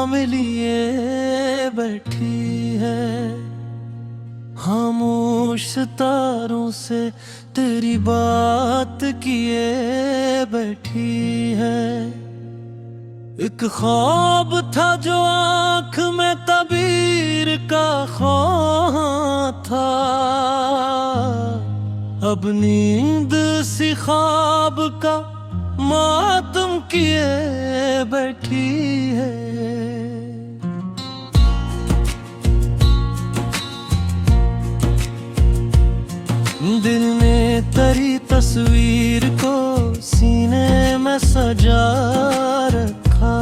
नाम लिए बैठी है, खामोश सितारों से तेरी बात किए बैठी है। एक ख्वाब था जो आँख में तबीर का ख्वाब था, अब नींद सी ख्वाब का मातम किए बैठी है। दिल ने तेरी तस्वीर को सीने में सजा रखा,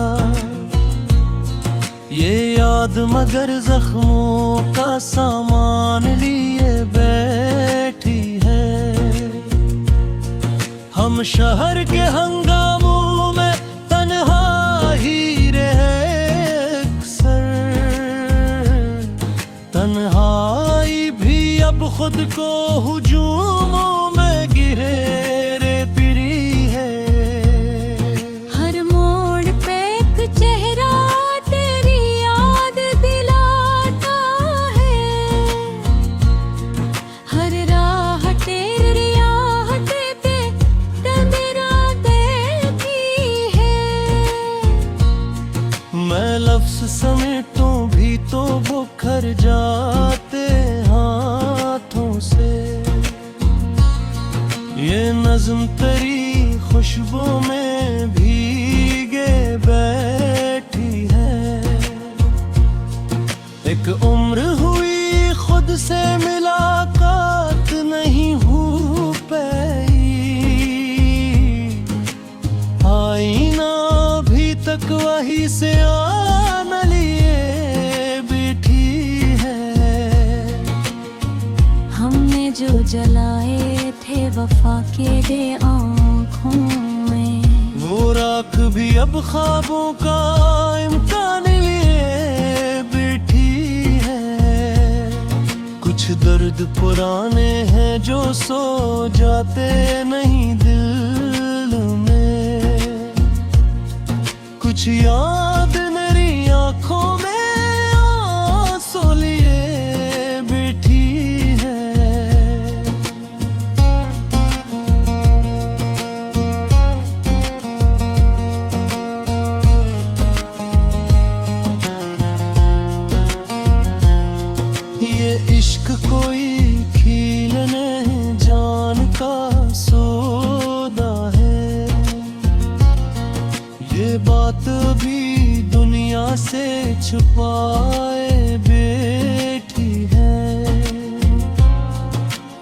ये याद मगर जख्मों का सामान लिए बैठी है। हम शहर के हंगामों में तन्हा ही रहे अक्सर, तन्हाई भी अब खुद को हुजूमों में गिरे पिरी है। हर मोड़ पे एक चेहरा तेरी याद दिलाता है, हर राह तेरी याद पे तेरा देखी है। मैं लफ्ज़ समेटूं भी तो बुखर जाते हाथों से, ये नज़्म तेरी खुशबू में भीगे बैठी है। एक उम्र हुई खुद से मुलाकात नहीं हो पाई, आईना भी तक वही से आना लिए बैठी है। हमने जो जलाए थे वफा के दे आँखों में, वो राख भी अब ख्वाबों का इम्कान लिए बैठी है। कुछ दर्द पुराने हैं जो सो जाते नहीं दिल में, कुछ याद मेरी आँखों में आंसू लिए बैठी है। ये इश्क कोई खिलने जान का सौदा है, ये बात भी दुनिया से छुपाए बैठी है।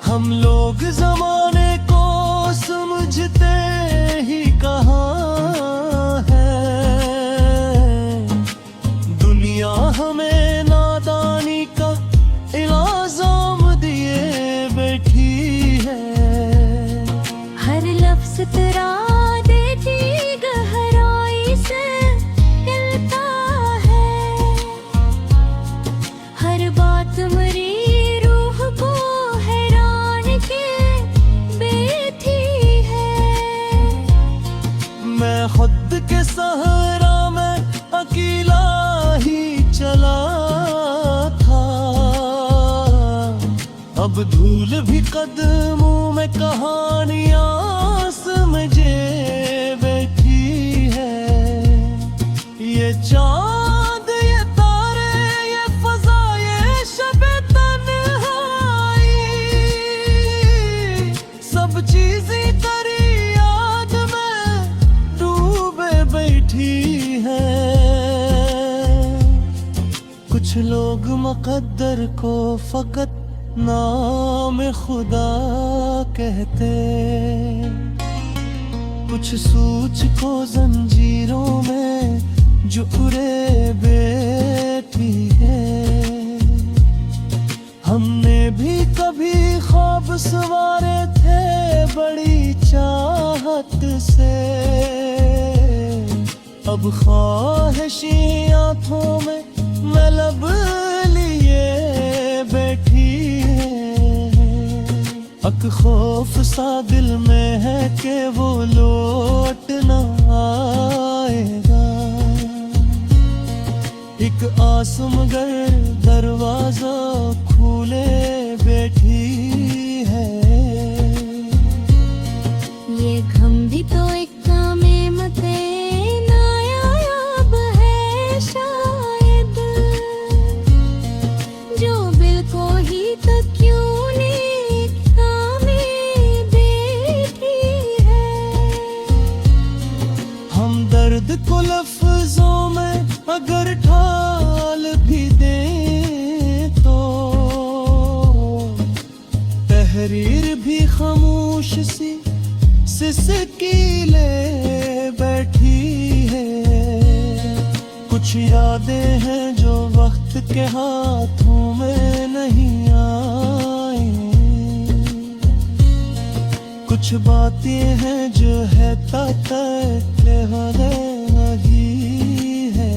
हम लोग जमाने को समझते ही कहाँ है, दुनिया हमें नादानी का इल्जाम दिए बैठी है। हर लफ्ज़ तेरा देती गहराई से हिलता है, हर बात मेरी रूह को हैरान के बैठी है। मैं खुद के सहारा में अकेला ही चला था, अब धूल भी कदमों में कहानियां समझे बैठी है। ये चांद ये तारे ये फजा ये शबे तन्हाई, सब चीजें तेरी याद में डूबे बैठी है। कुछ लोग मुक़द्दर को फकत नाम खुदा कहते, कुछ सूझ को जंजीरों में जुड़े बैठी है। हमने भी कभी ख्वाब सवारे थे बड़ी चाहत से, अब ख्वाहिशी आँखों में मैं लब लिए बैठी है। अक खौफ सा दिल में है कि वो लौट ना आएगा, एक आस मगर दरवाजा खोले बैठी है। ये गम भी तो एक कामे मते नायाब है शायद, जो बिल को ही तो क्यों नहीं कामे बैठी है। हम दर्द को लफ्जों में अगर ढाल भी दें तो तहरीर भी खामोश सी सिसकीले बैठी है। कुछ यादें हैं जो वक्त के हाथों में नहीं आई, कुछ बातें हैं जो है तय नहीं है।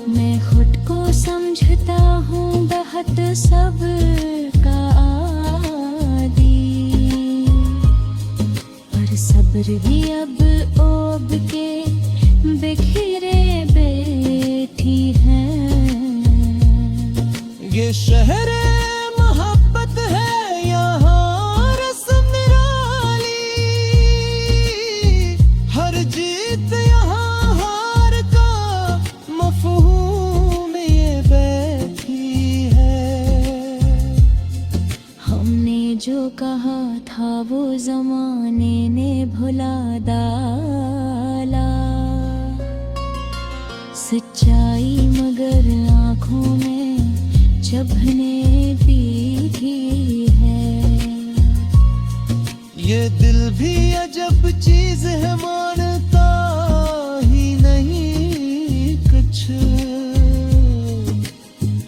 मैं खुद को समझता हूँ बहुत सब्र का आदी, पर सब्र भी अब ओब के बिखरे बैठी है। ये शहर मोहब्बत है यहाँ रस्म निराली, हर जीत यहाँ हार का मफहूम ये बैठी है। हमने जो कहा था वो जमाने ने भुला डाला, सच्चाई मगर आँखों में चुभने दिखी है। ये दिल भी अजब चीज है, मानता ही नहीं कुछ।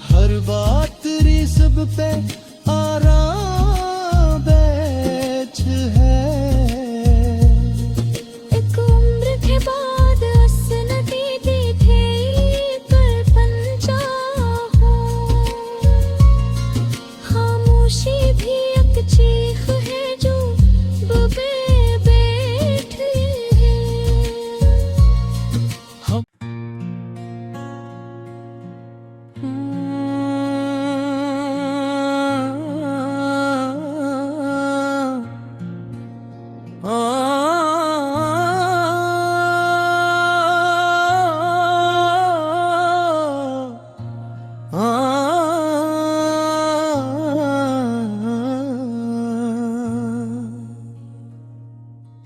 हर बात री सब पे आराम बैठ है। एक उम्र के बाद असनती दिखे कर पंचा हो, खामोशी भी एक चीख है जो बुबे बैठी है।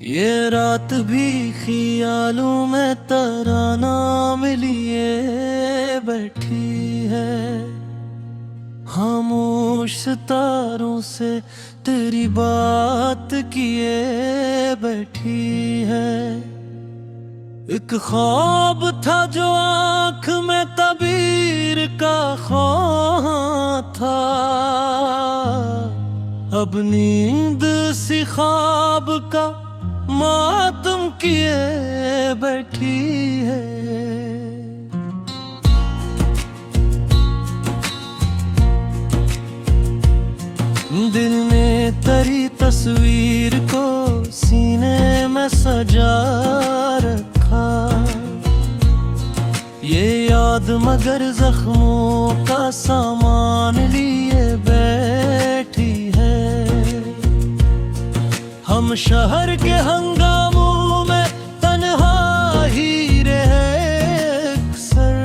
ये रात भी ख्यालों में तराना मिलिए बैठी है। खामोश सितारों से तेरी बात किए बैठी है। एक ख्वाब था जो आँख में तबीर का ख्वाब था, अब नींद सी ख्वाब का मातम किए बैठी है। दिल ने तेरी तस्वीर को सीने में सजा रखा, ये याद मगर जख्मों का सामान लिए बैठी है। हम शहर के हंगामों में तन्हा ही रहे अक्सर,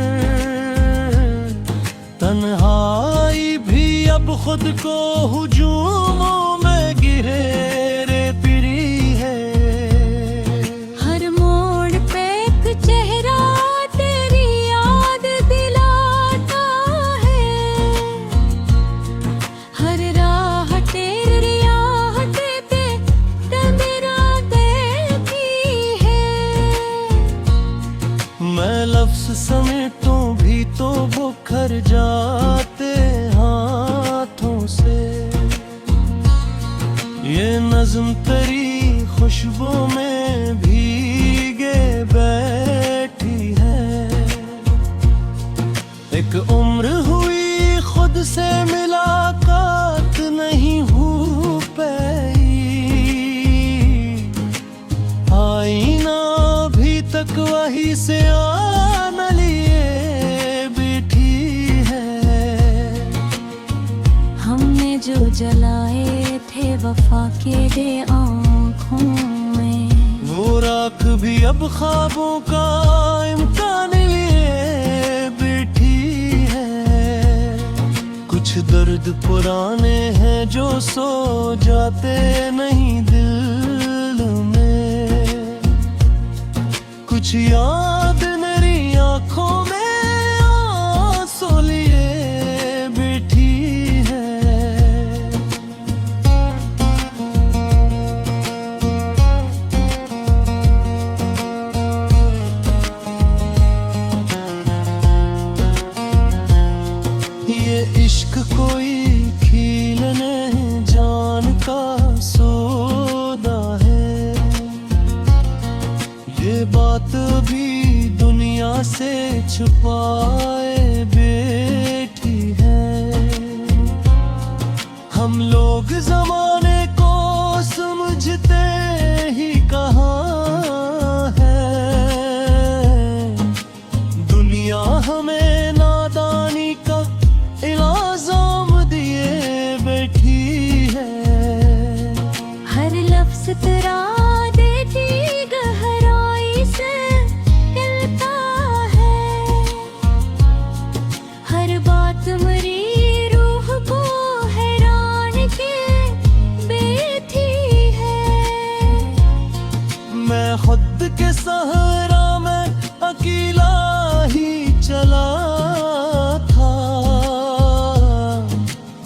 तन्हाई भी अब खुद को हुजूमों में गिरे पिरी है। हर मोड़ पे एक चेहरा तेरी याद दिलाता है, हर राह तेरी याद पे तंदरा देखी है। मैं लफ्ज़ समेटूं भी तो बुखर जाते हाथों से, ये नज़्म तेरी खुशबू में भीगे बैठी है। एक उम्र हुई खुद से मुलाकात नहीं हो पाई, आईना भी तक वही से आना जलाए थे वफा के दे आँखों में। वो राख भी अब ख्वाबों का इम्कान लिए बैठी है। कुछ दर्द पुराने हैं जो सो जाते नहीं दिल में। कुछ याद मेरी आंखों में आंसू लिए बैठी है। ये इश्क कोई खिलने जान का सौदा है। ये बात भी दुनिया से छुपाए बैठी है। हम लोग जमाने को समझते ही कहाँ है। दुनिया हमें नादानी का इल्जाम दिए बैठी है। हर लफ्ज तेरा देती गहराई से हिलता है। हर बात मेरी रूह को हैरान के बैठी है। मैं खुद के सहारा में अकेला ही चला था।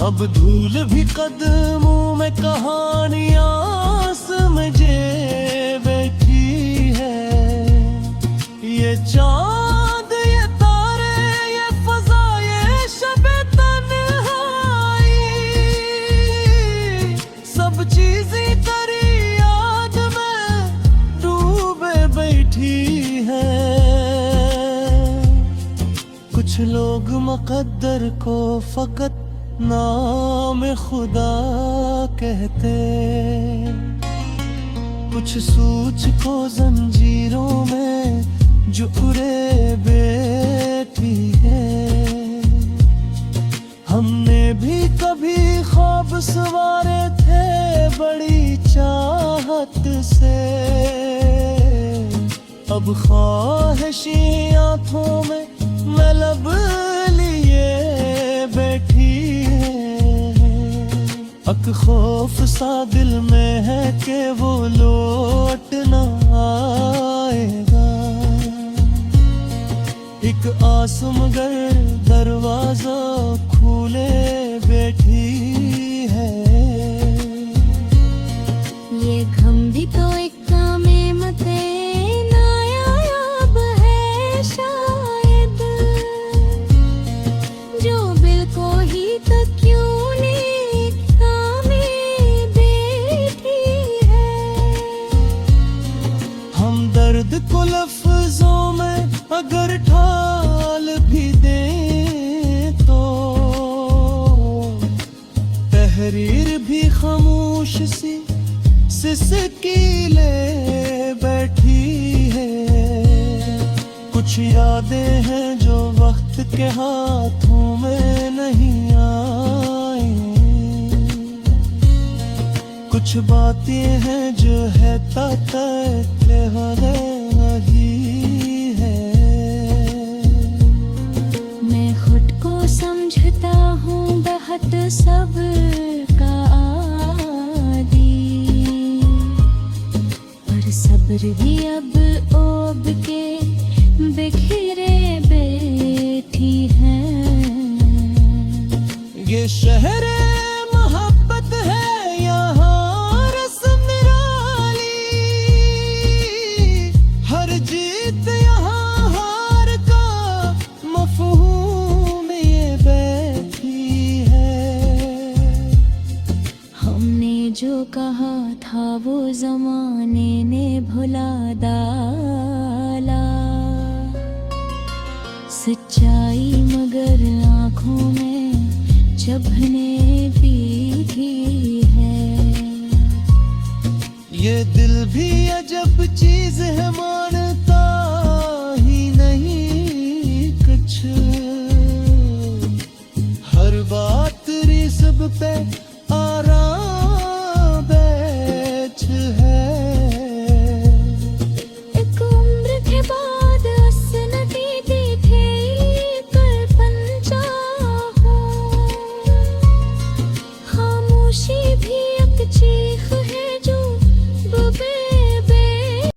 अब धूल भी कदमों में कहानियां समझे बैठी है। ये चांद ये तारे ये फजा ये शबे तन्हाई सब चीजें तेरी याद में डूबे बैठी है। कुछ लोग मुकद्दर को फकत नाम खुदा कहते। कुछ सूझ को जंजीरों में जुड़े बैठी है। हमने भी कभी ख्वाब सवारे थे बड़ी चाहत से। अब ख्वाहिशी आंखों में मैं लब लिए बैठी है। अक खौफ सा दिल में है कि वो लौट ना आएगा। एक आस मगर दरवाजा खुले बैठी है। ये घम भी तो एक कामे मते नायाब है शायद। जो बिल को ही तो क्यों नहीं थामे बैठी है। हम दर्द को लफ्जों में अगर ढाल भी दें तो तहरीर भी खामोश सी सिसकी ले बैठी है। कुछ यादें हैं जो वक्त के हाथों में नहीं आई। कुछ बातें हैं जो है तय वही है। मैं खुद को समझता हूँ बहुत सब्र का आदी। पर सब्र भी अब ओब के बिखरे बैठी है। ये शहर मोहब्बत है यहाँ रस्म निराली। हर जीत यहाँ हार का मफहूम ये बैठी है। हमने जो कहा था वो जमाने ने भुला डाला। सच्चाई मगर आँखों में चुभने भी है। ये दिल भी अजब चीज है मान